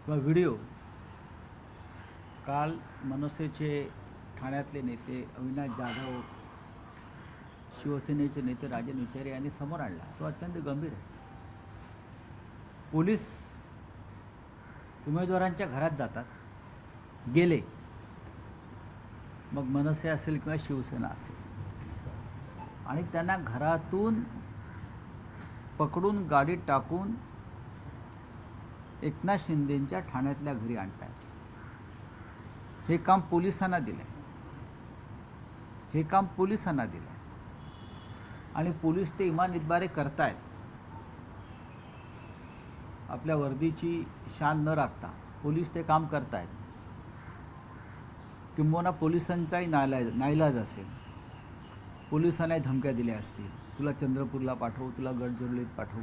किंवा व्हिडिओ काल मनसेचे ठाण्यातले नेते अविनाश जाधव, शिवसेनेचे नेते राजन विचारे यांनी समोर आणला, तो अत्यंत गंभीर आहे. पोलीस उमेदवारांच्या घरात जातात, गेले, मग मनसे असेल किंवा शिवसेना असेल, आणि त्यांना घरातून पकडून गाडीत टाकून एकनाथ शिंदेंच्या ठाण्यातल्या घरी आणतात. हे काम पोलिसांना दिलं आहे, हे काम पोलिसांना दिलं आहे, आणि पोलीस ते इमान इतबारे करतायत. आपल्या वर्दीची शान न राखता पोलीस ते काम करतायत. किंबहुना पोलिसांचाही नाईलाज असेल, पोलिसांनाही धमक्या दिल्या असतील, तुला चंद्रपूरला पाठवू, तुला गडचिरोलीत पाठवू.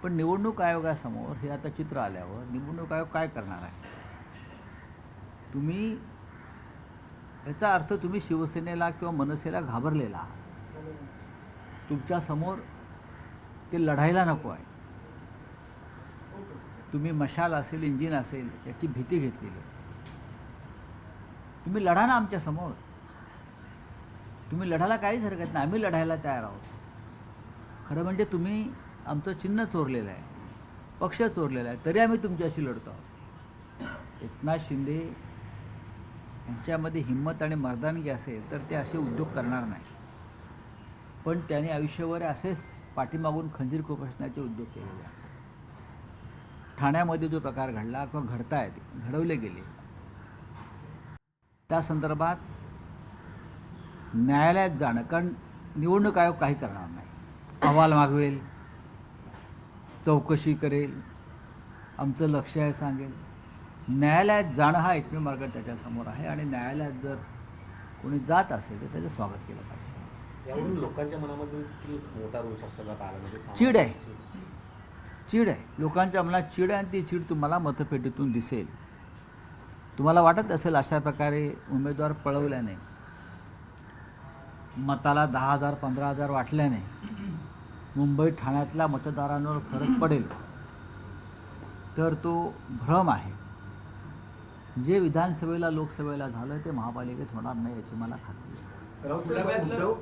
पण निवडणूक आयोगासमोर हे आता चित्र आल्यावर निवडणूक आयोग काय करणार आहे? तुम्ही याचा अर्थ तुम्ही शिवसेनेला किंवा मनसेला घाबरलेला आहात. तुमच्यासमोर ते लढायला नको आहे. तुम्ही मशाल असेल, इंजिन असेल, याची भीती घेतलेली आहे. तुम्ही लढा ना आमच्यासमोर. तुम्ही लढायला काहीच हरकत नाही, आम्ही लढायला तयार आहोत. खरं म्हणजे तुम्ही आमचं चिन्ह चोरलेलं आहे, पक्ष चोरलेला आहे, तरी आम्ही तुमच्याशी लढतो आहोत. एकनाथ शिंदे यांच्यामध्ये हिंमत आणि मर्दानगी असेल तर ते असे उद्योग करणार नाही. पण त्यांनी आयुष्यभर असेच पाठीमागून खंजीर खुपसण्याचे उद्योग केलेले आहेत. ठाण्यामध्ये जो प्रकार घडला किंवा घडतायत, घडवले गेले, त्या संदर्भात न्यायालयात जाणं, कारण निवडणूक आयोग काही करणार नाही. अहवाल मागवेल, चौकशी करेल, आमचं लक्ष आहे सांगेल. न्यायालयात जाणं हा एकमेव मार्ग त्याच्यासमोर आहे, आणि न्यायालयात जर कोणी जात असेल तर त्याचं स्वागत केलं पाहिजे. यावरून लोकांच्या मनामध्ये मोठा रोष असलेला काळामध्ये चीड आहे, चीड आहे. लोकांच्या मनात चीड आहे, आणि ती चीड तुम्हाला मतपेटीतून दिसेल. तुम्हाला वाटत असेल अशा प्रकारे उमेदवार पळवल्याने, मताला 10,000 15,000 वाटल्याने मुंबई ठाण्यातल्या मतदारांवर फरक पडेल, तर तो भ्रम आहे. जे विधानसभेला लोकसभेला झालं ते महापालिकेत होणार नाही याची मला खात्री आहे.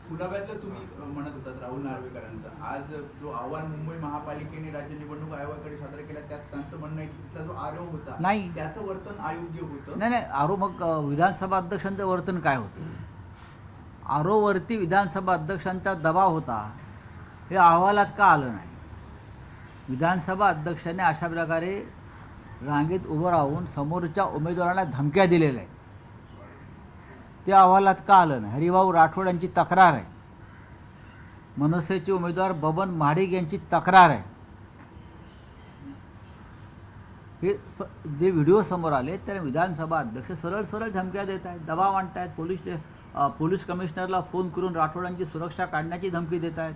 पुलाव्यातलं तुम्ही म्हणत होतात राहुल नार्वेकरांचा, आज जो अहवाल मुंबई महापालिकेने राज्य निवडणूक आयोगाकडे सादर केला, त्यात त्यांचं म्हणणं आहे की तिथला जो आरोप होता नाही, त्याचं वर्तन अयोग्य होतं. नाही, आरो मग विधानसभा अध्यक्षांचं वर्तन काय होतं? आरोवरती विधानसभा अध्यक्षांचा दबाव होता, हे अहवालात का आलं नाही? विधानसभा अध्यक्षांनी अशा प्रकारे रांगेत उभं राहून समोरच्या उमेदवारांना धमक्या दिलेल्या आहेत, ते अहवालात का आलं नाही? हरिभाऊ राठोड यांची तक्रार आहे, मनसेचे उमेदवार बबन महाडिक यांची तक्रार आहे. हे जे व्हिडिओ समोर आले त्याला विधानसभा अध्यक्ष सरळ सरळ धमक्या देत आहेत, दबाव आणत आहेत. पोलीस कमिशनरला फोन करून राठोडांची सुरक्षा काढण्याची धमकी देत आहेत.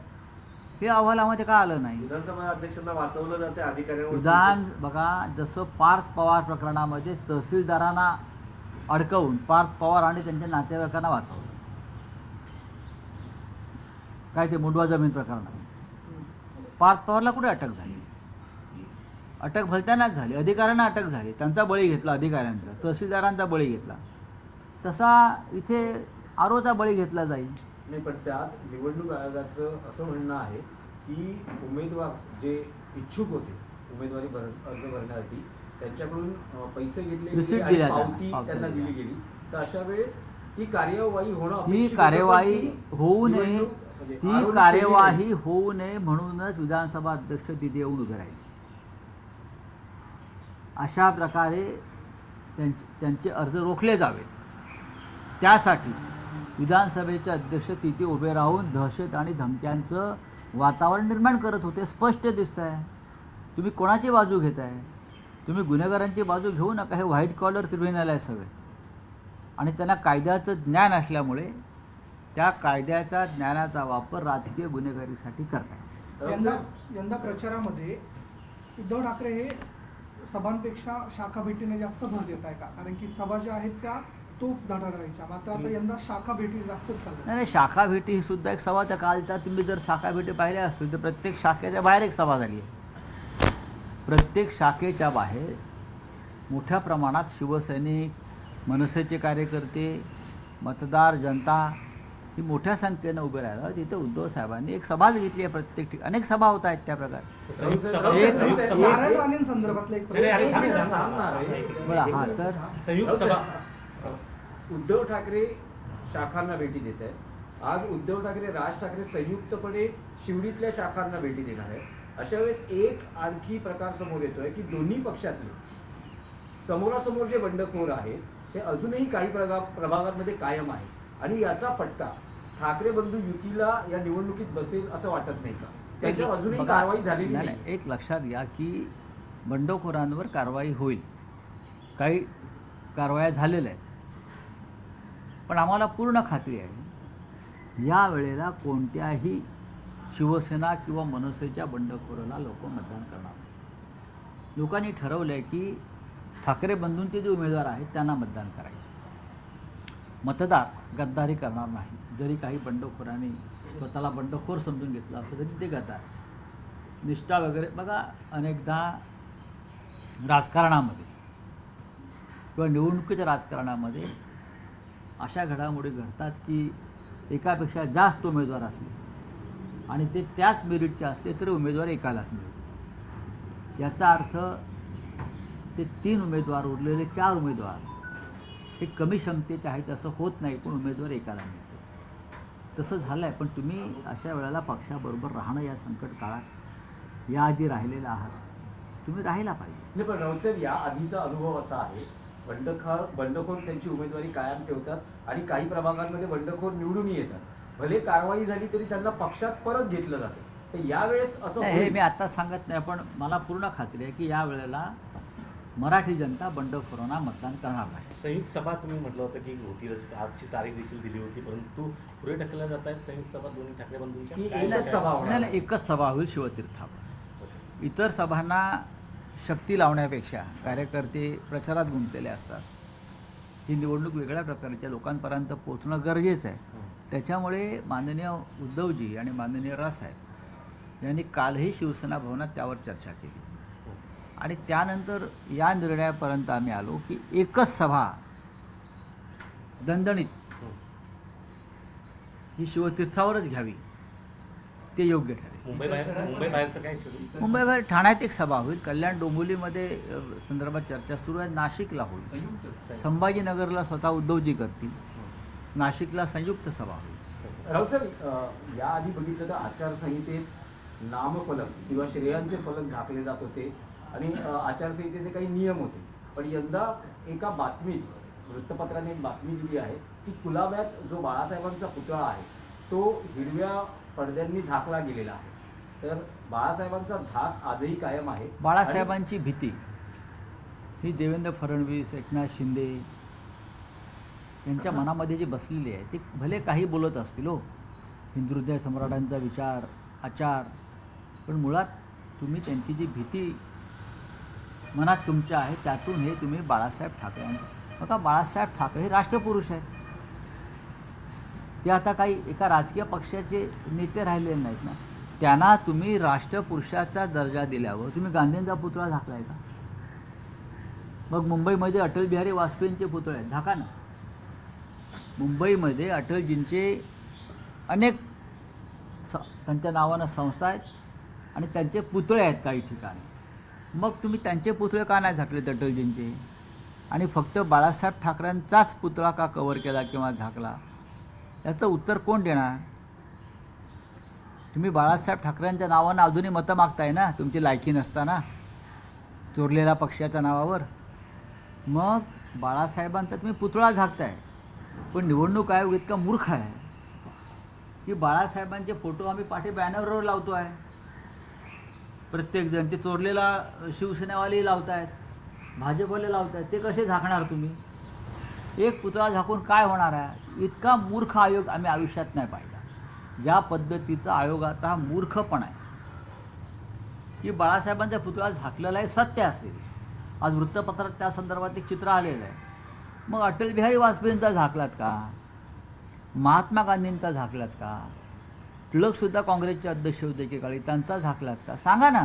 हे अहवालामध्ये का आलं नाही? विधानसभा अध्यक्षांना वाचवलं जाते अधिकाऱ्यांवर. बघा, जसं पार्थ पवार प्रकरणामध्ये तहसीलदारांना अडकवून पार्थ पवार आणि त्यांच्या नातेवाईकांना वाचवलं, काय ते मुंडवा जमीन प्रकरणात पार्थ पवारला कुठे अटक झाली? अटक भलत्यानाच झाली, अधिकाऱ्यांना अटक झाली, त्यांचा बळी घेतला, अधिकाऱ्यांचा, तहसीलदारांचा बळी घेतला. तसा इथे आरोचा बळी घेतला जाईल. नाही, पण त्यात निवडणूक आयोगाचं असं म्हणणं आहे की उमेदवार जे इच्छुक होते उमेदवारी अर्ज भरण्यासाठी त्यांच्याकडून पैसे घेतले, रिसीट दिल्या, पावती त्यांना दिली गेली, तर अशा वेळेस ती कार्यवाही होणं, ती कार्यवाही होऊ नये, ती कार्यवाही होऊ नये म्हणूनच विधानसभा अध्यक्ष तिथे येऊन उभे राहिले. अशा प्रकारे त्यांचे अर्ज रोखले जावेत, त्यासाठी विधानसभेचे अध्यक्ष तिथे उभे राहून दहशत आणि धमक्यांचं वातावरण निर्माण करत होते. स्पष्ट दिसत आहे. तुम्ही कोणाची बाजू घेताय? तुम्ही गुन्हेगारांची बाजू घेऊ नका. हे व्हाईट कॉलर क्रिमिनल आहे सगळे, आणि त्यांना कायद्याचं ज्ञान असल्यामुळे त्या कायद्याच्या ज्ञानाचा वापर राजकीय गुन्हेगारीसाठी करतात. यंदा प्रचारामध्ये उद्धव ठाकरे हे सभांपेक्षा शाखा भेटीने जास्त भर देत आहे का? कारण की सभा ज्या आहेत त्या तूप धडाडायच्या, मात्र आता यंदा शाखा भेटी जास्त चालल्या. नाही, शाखा भेटी ही सुद्धा एक सभा. त्या कालच्या तुम्ही जर शाखा भेटी पाहिल्या असतील तर प्रत्येक शाखेच्या बाहेर एक सभा झाली आहे. प्रत्येक शाखेच्या बाहेर मोठ्या प्रमाणात शिवसैनिक, मनसेचे कार्यकर्ते, मतदार, जनता ही मोठ्या संख्येनं उभे राहिलं. तिथे उद्धव साहेबांनी एक सभाच घेतली आहे. प्रत्येक ठिकाणी अनेक सभा होत आहेत त्या प्रकारे. नारायण राणेंसंदर्भातलं एक बरं, हा तर संयुक्त सभा उद्धव ठाकरे शाखांना भेटी देत आहेत. आज उद्धव ठाकरे, राज ठाकरे संयुक्तपणे शिवडीतल्या शाखांना भेटी देणार आहेत. अशा वेळेस एक आणखी प्रकार समोर येतोय की दोन्ही पक्षातले समोरासमोर जे बंडखोर आहेत ते अजूनही काही प्रभागांमध्ये कायम आहेत आणि याचा फटका ठाकरे बंधू युतीला या निवडणुकीत बसेल असं वाटत नाही का? त्याच्यावर अजूनही बघा, कारवाई झालेली नाही, नाही. एक लक्षात घ्या की बंडखोरांवर कारवाई होईल. काही कारवाया झालेल्या आहेत. पण आम्हाला पूर्ण खात्री आहे या वेळेला कोणत्याही शिवसेना किंवा मनसेच्या बंडखोराला लोक मतदान करणार नाही. लोकांनी ठरवलं आहे की ठाकरे बंधूंचे जे उमेदवार आहेत त्यांना मतदान करायचे. मतदार गद्दारी करणार नाही. जरी काही बंडखोरांनी स्वतःला बंडखोर समजून घेतलं असलं तरी ते गद्दार. निष्ठा वगैरे बघा, अनेकदा राजकारणामध्ये किंवा निवडणुकीच्या राजकारणामध्ये अशा घडामोडी घडतात की एकापेक्षा जास्त उमेदवार असले आणि ते त्याच मेरिटचे असले तरी उमेदवार एकालाच मिळतो. याचा अर्थ ते 3 उमेदवार, उरलेले 4 उमेदवार हे कमी क्षमतेचे आहेत असं होत नाही, पण उमेदवार एकाला मिळतो. तसं झालं आहे. पण तुम्ही अशा वेळेला पक्षाबरोबर राहणं या संकट काळात याआधी राहिलेलं आहात, तुम्ही राहायला पाहिजे. नाही, पण राऊतसाहेब या आधीचा अनुभव असा आहे, बंडखोर त्यांची उमेदवारी कायम ठेवतात आणि काही प्रभागांमध्ये बंडखोर निवडून येतात. भले कारवाई झाली तरी त्यांना पक्षात परत घेतलं जातं. तर यावेळेस असं नाही, हे होईल? मी आता सांगत नाही, पण मला पूर्ण खात्री आहे की या वेळेला मराठी जनता बंडखोरांना मतदान करणार नाही. संयुक्त सभा तुम्ही म्हटलं होतं की होती, आजची तारीख देखील दिली होती, परंतु पुढे ढकलल्या जात आहेत संयुक्त सभा दोन्ही ठाकरे बंधूंच्या. की काय- एकच काय- सभा होणार? नाही नाही, एकच सभा होईल शिवतीर्थावर. इतर सभांना शक्ती लावण्यापेक्षा कार्यकर्ते प्रचारात गुंतलेले असतात. ही निवडणूक वेगळ्या प्रकारच्या लोकांपर्यंत पोहोचणं गरजेचं आहे. त्याच्यामुळे माननीय उद्धवजी आणि माननीय रावसाहेब यांनी कालही शिवसेना भवनात त्यावर चर्चा केली आणि त्यानंतर या निर्णयापर्यंत आम्ही आलो की एकच सभा दणदणीत ही शिवतीर्थावरच घ्यावी, ते योग्य ठरेल. मुंबई बाहेरचं काय शेड्यूल? मुंबईवर ठाण्यात एक सभा होईल. कल्याण डोंबिवलीमध्ये संदर्भात चर्चा सुरू आहे. नाशिकला होईल. संयुक्त संभाजीनगरला स्वतः उद्धवजी करतील. नाशिकला संयुक्त सभा होईल. राऊतसाहेब, याआधी बघितलं तर आचारसंहितेत नामफलक किंवा श्रेयांचे फलक झाकले जात होते आणि आचारसंहितेचे काही नियम होते. पण यंदा एका बातमीत वृत्तपत्राने एक बातमी दिली आहे की कुलाब्यात जो बाळासाहेबांचा पुतळा आहे तो हिरव्या पडद्यांनी झाकला गेलेला आहे. तर बाळासाहेबांचा धाक आजही कायम आहे. बाळासाहेबांची भीती ही देवेंद्र फडणवीस, एकनाथ शिंदे यांच्या मनामध्ये जी बसलेली आहे ती भले काही बोलत असतील हो, हिंदुहृदय सम्राटांचा विचार, आचार, पण मुळात तुम्ही त्यांची जी भीती मनात तुमच्या आहे त्यातून हे तुम्ही बाळासाहेब ठाकरेंचं. बघा, बाळासाहेब ठाकरे हे राष्ट्रपुरुष आहेत. ते आता काही एका राजकीय पक्षाचे नेते राहिलेले नाहीत ना. त्यांना तुम्ही राष्ट्रपुरुषाचा दर्जा दिल्यावर तुम्ही गांधींचा पुतळा झाकलाय का? मग मुंबईमध्ये अटल बिहारी वाजपेयींचे पुतळे आहेत, झाका ना. मुंबईमध्ये अटलजींचे अनेक त्यांच्या नावानं संस्था आहेत आणि त्यांचे पुतळे आहेत काही ठिकाणी. मग तुम्ही त्यांचे पुतळे का नाही झाकलेत अटलजींचे आणि फक्त बाळासाहेब ठाकरेंचाच पुतळा का कव्हर केला किंवा झाकला? याचं उत्तर कोण देणार? तुम्ही बाळासाहेब ठाकरेंच्या नावानं अजूनही मतं मागताय ना, तुमची लायकी नसताना चोरलेल्या पक्षाच्या नावावर. मग बाळासाहेबांचा तुम्ही पुतळा झाकताय. पण निवडणूक आयोग इतका मूर्ख आहे की बाळासाहेबांचे फोटो आम्ही पाठी बॅनरवर लावतो आहे. प्रत्येकजण ते चोरलेला शिवसेनेवालेही लावत आहेत, भाजपवाले लावत आहेत. ते कसे झाकणार तुम्ही? एक पुतळा झाकून काय होणार आहे? इतका मूर्ख आयोग आम्ही आयुष्यात नाही पाहिला. ज्या पद्धतीचा आयोगाचा हा मूर्खपणा आहे की बाळासाहेबांचा पुतळा झाकलेला आहे, सत्य असेल. आज वृत्तपत्रात त्या संदर्भात एक चित्र आलेलं आहे. मग अटल बिहारी वाजपेयींचा झाकलात का? महात्मा गांधींचा झाकलात का? टिळकसुद्धा काँग्रेसचे अध्यक्ष होते एकेकाळी, त्यांचा झाकलात का? सांगा ना.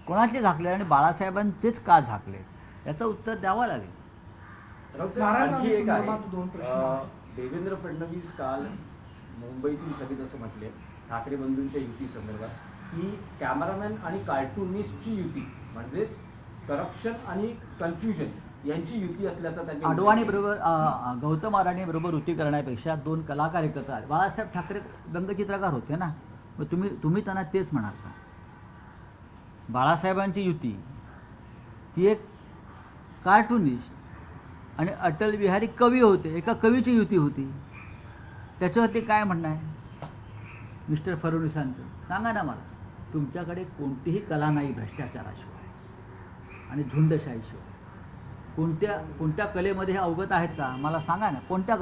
कोणाचे झाकले आणि बाळासाहेबांचेच का झाकले, याचं उत्तर द्यावं लागेल. राऊत साहेब, नारायण आणखी एक संदर्भात दोन प्रश्न आहे. आहेत. देवेंद्र फडणवीस काल मुंबईतील सभेत असं म्हटले ठाकरे बंधूंच्या युती संदर्भात की कॅमेरामॅन आणि कार्टूनिस्टची युती म्हणजेच करप्शन आणि कन्फ्युजन यांची युती असल्याचा त्यांनी अडवाणी बरोबर गौतम अडाणी बरोबर युती करण्यापेक्षा दोन कलाकार एकत्र आले. बाळासाहेब ठाकरे व्यंगचित्रकार होते ना, मग तुम्ही त्यांना तेच म्हणाल का? बाळासाहेबांची युती ही एक कार्टूनिस्ट आणि अटल बिहारी कवी होते, एका कवीची युती होती. त्याच्यावरती काय म्हणणं आहे मिस्टर फडणवीसांचं? सांगा ना मला. तुमच्याकडे कोणतीही कला नाही भ्रष्टाचाराशिवाय आणि झुंडशाहीशिवाय. कोणत्या कलेमध्ये हे अवगत आहेत का? मला सांगा ना. कोणत्या?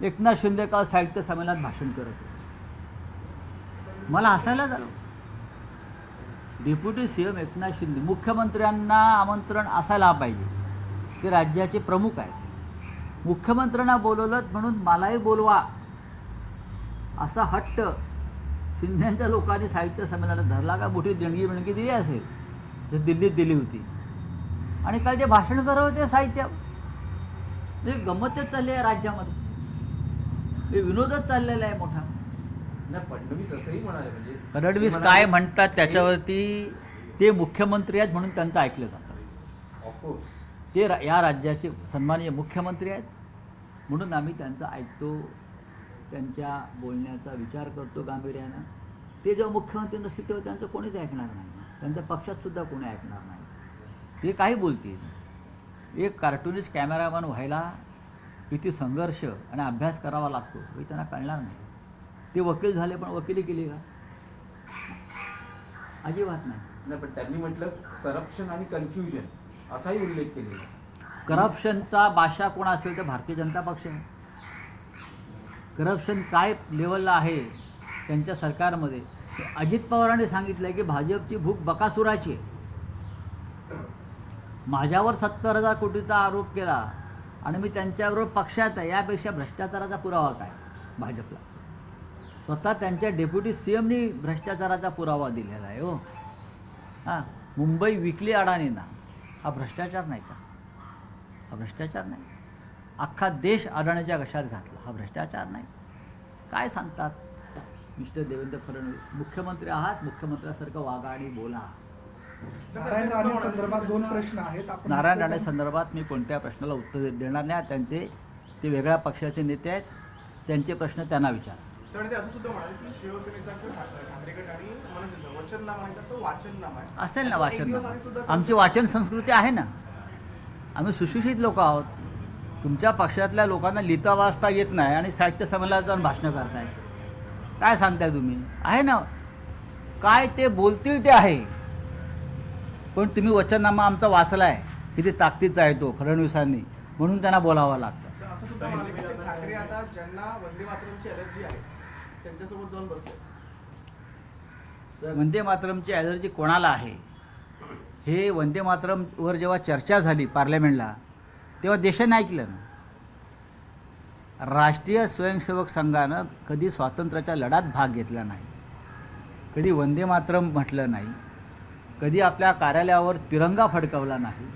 एकनाथ शिंदे काल साहित्य संमेलनात भाषण करत होते, मला हसायला झालं. डेप्युटी सीएम एकनाथ शिंदे, मुख्यमंत्र्यांना आमंत्रण असायला पाहिजे, ते राज्याचे प्रमुख आहेत. मुख्यमंत्र्यांना बोलवलं म्हणून मलाही बोलवा असा हट्ट शिंदेच्या लोकांनी साहित्य संमेलनात धरला का? मोठी देणगी दिली असेल तर दिल्लीत दिली होती. आणि काल जे भाषण करत होते साहित्य, म्हणजे गंमतच चालली आहे राज्यामध्ये, हे विनोदच चाललेला आहे मोठा. नाही, फडणवीस असंही म्हणाले म्हणजे फडणवीस काय म्हणतात त्याच्यावरती, ते मुख्यमंत्री आहेत म्हणून त्यांचं ऐकलं जातं. ऑफकोर्स ते या राज्याचे सन्माननीय मुख्यमंत्री आहेत म्हणून आम्ही त्यांचं ऐकतो, त्यांच्या बोलण्याचा विचार करतो गांभीर्यानं. ते जेव्हा मुख्यमंत्री नसतील तेव्हा त्यांचं कोणीच ऐकणार नाही, त्यांच्या पक्षात सुद्धा कोणी ऐकणार नाही. ते काही बोलतील. एक कार्टूनिस्ट कॅमेरामॅन व्हायला किती संघर्ष आणि अभ्यास करावा लागतो हे त्यांना कळणार नाही. ते वकील झाले पण वकिली केली का? अजिबात नाही. नाही, पण त्यांनी म्हटलं करप्शन आणि कन्फ्युजन असाही उल्लेख केलेला. करप्शनचा बादशाह कोण असेल तर भारतीय जनता पक्ष आहे. करप्शन काय लेवलला आहे त्यांच्या सरकारमध्ये, अजित पवारांनी सांगितलं की भाजपची भूक बकासुराची आहे. माझ्यावर 70,000 कोटीचा आरोप केला आणि मी त्यांच्याबरोबर पक्षात आहे, यापेक्षा भ्रष्टाचाराचा पुरावा काय भाजपला? स्वतः त्यांच्या डेप्युटी सीएमनी भ्रष्टाचाराचा पुरावा दिलेला आहे. हो हां, मुंबई विकली अडाणींना, हा भ्रष्टाचार नाही का? हा भ्रष्टाचार नाही. अख्खा देश अडाणीच्या घशात घातला, हा भ्रष्टाचार नाही. काय सांगतात मिस्टर देवेंद्र फडणवीस? मुख्यमंत्री आहात, मुख्यमंत्र्यासारखं वागा आणि बोला. नारायण राणे संदर्भात दोन प्रश्न आहेत. आपण नारायण राणे संदर्भात मी कोणत्या प्रश्नाला उत्तर देणार नाही. त्यांचे ते वेगळ्या पक्षाचे नेते आहेत, त्यांचे प्रश्न त्यांना विचारा. सर, ते असं सुद्धा म्हणाले की शिवसेनेचा किंवा ठाकरे गट आणि मनसेचा वचननामा म्हणतात तो वाचननामा आहे. असेल ना एक वाचन. दिवस आधी सुद्धा आमची वाचन संस्कृती आहे ना. आम्ही सुशिक्षित लोक आहोत. तुमच्या पक्षातल्या लोकांना लिहिता वाचता येत नाही आणि साहित्य संमेलनात जाऊन भाषणं करताय. काय सांगताय तुम्ही? आहे ना, काय ते बोलतील ते आहे. पण तुम्ही वचननामा आमचा वाचला आहे, किती ताकदीचा आहे तो फडणवीसांनी, म्हणून त्यांना बोलावं लागतं. सर, असं सुद्धा म्हणाले की ते ठाकरे आता ज्यांना वंदे मातरमची अलर्जी आहे त्यांच्यासोबत जाऊन बसले. वंदे मातरमची ॲलर्जी कोणाला आहे? हे वंदे मातरमवर जेव्हा चर्चा झाली पार्लमेंटला तेव्हा देशाने ऐकलं ना. राष्ट्रीय स्वयंसेवक संघानं कधी स्वातंत्र्याच्या लढ्यात भाग घेतला नाही, कधी वंदे मातरम म्हटलं नाही, कधी आपल्या कार्यालयावर तिरंगा फडकवला नाही.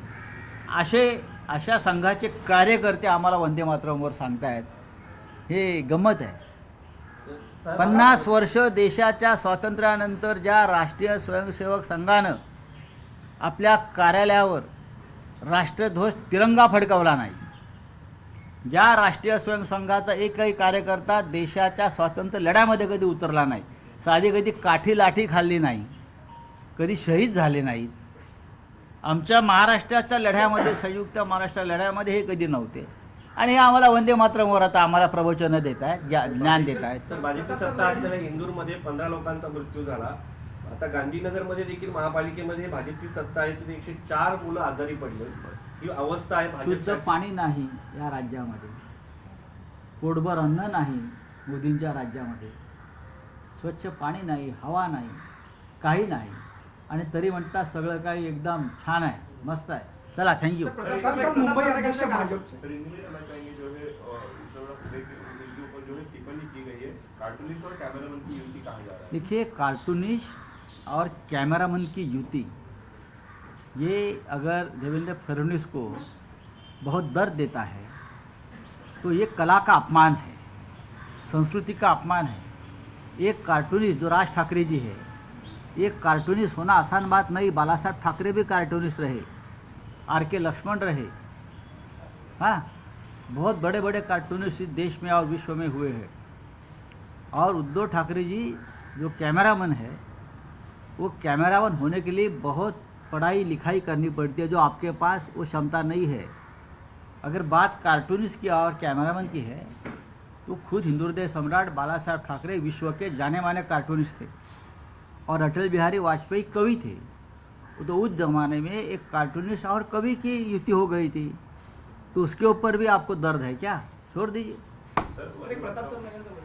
अशा संघाचे कार्यकर्ते आम्हाला वंदे मातरमवर सांगतायत, हे गंमत आहे. 50 वर्ष देशाच्या स्वातंत्र्यानंतर ज्या राष्ट्रीय स्वयंसेवक संघानं आपल्या कार्यालयावर राष्ट्रध्वज तिरंगा फडकवला नाही, ज्या राष्ट्रीय स्वयंसंघाचा एकही कार्यकर्ता देशाच्या स्वातंत्र्य लढ्यामध्ये कधी उतरला नाही, साधी कधी काठी लाठी खाल्ली नाही, कधी शहीद झाले नाहीत, आमच्या महाराष्ट्राच्या लढ्यामध्ये, संयुक्त महाराष्ट्र लढ्यामध्ये हे कधी नव्हते. आणि हे आम्हाला वंदे मातरमवर आता आम्हाला प्रवचनं देत आहेत, ज्ञान देत आहेत. सर, भाजपची सत्ता असलेल्या इंदूरमध्ये 15 लोकांचा मृत्यू झाला. आता गांधीनगरमध्ये देखील महापालिकेमध्ये भाजपची सत्ता आहे, तिथे 104 मुलं आजारी पडले. ही अवस्था आहे शुद्ध भाजपची. पाणी नाही या राज्यामध्ये, पोटभर अन्न नाही मोदींच्या राज्यामध्ये, स्वच्छ पाणी नाही, हवा नाही, काही नाही. आणि तरी म्हणतात सगळं काही एकदम छान आहे, मस्त आहे. चला, थँक्यू. मुंबई अध्यक्ष भाजपचे सर, इनमें कहना चाहेंगे जो है उनके ऊपर जो है टिप्पणी की गई है, कार्टूनिस्ट और कैमरामैन की युति कहा जा रहा है. देखिए, कार्टूनिस्ट और कैमरामैन की युति ये अगर देवेंद्र फडणवीस को बहुत दर्द देता है तो ये कला का अपमान है, संस्कृति का अपमान है। एक कार्टूनिस्ट जो राज ठाकरे जी है, एक कार्टूनिस्ट होना आसान बात नहीं। बाला साहब ठाकरे भी कार्टूनिस्ट रहे, आर.के. लक्ष्मण रहे, हाँ, बहुत बड़े बड़े कार्टूनिस्ट इस देश में और विश्व में हुए हैं। और उद्धव ठाकरे जी जो कैमरामैन है, वो कैमरामैन होने के लिए बहुत पढ़ाई लिखाई करनी पड़ती है, जो आपके पास वो क्षमता नहीं है। अगर बात कार्टूनिस्ट की और कैमरामैन की है तो खुद हिंदू हृदय सम्राट बाला साहब ठाकरे विश्व के जाने माने कार्टूनिस्ट थे और अटल बिहारी वाजपेयी कवि थे। तो उस जमाने में एक कार्टूनिस्ट और कवि की युति हो गई थी, तो उसके ऊपर भी आपको दर्द है क्या? छोड़ दीजिए। Sir, Pratap sir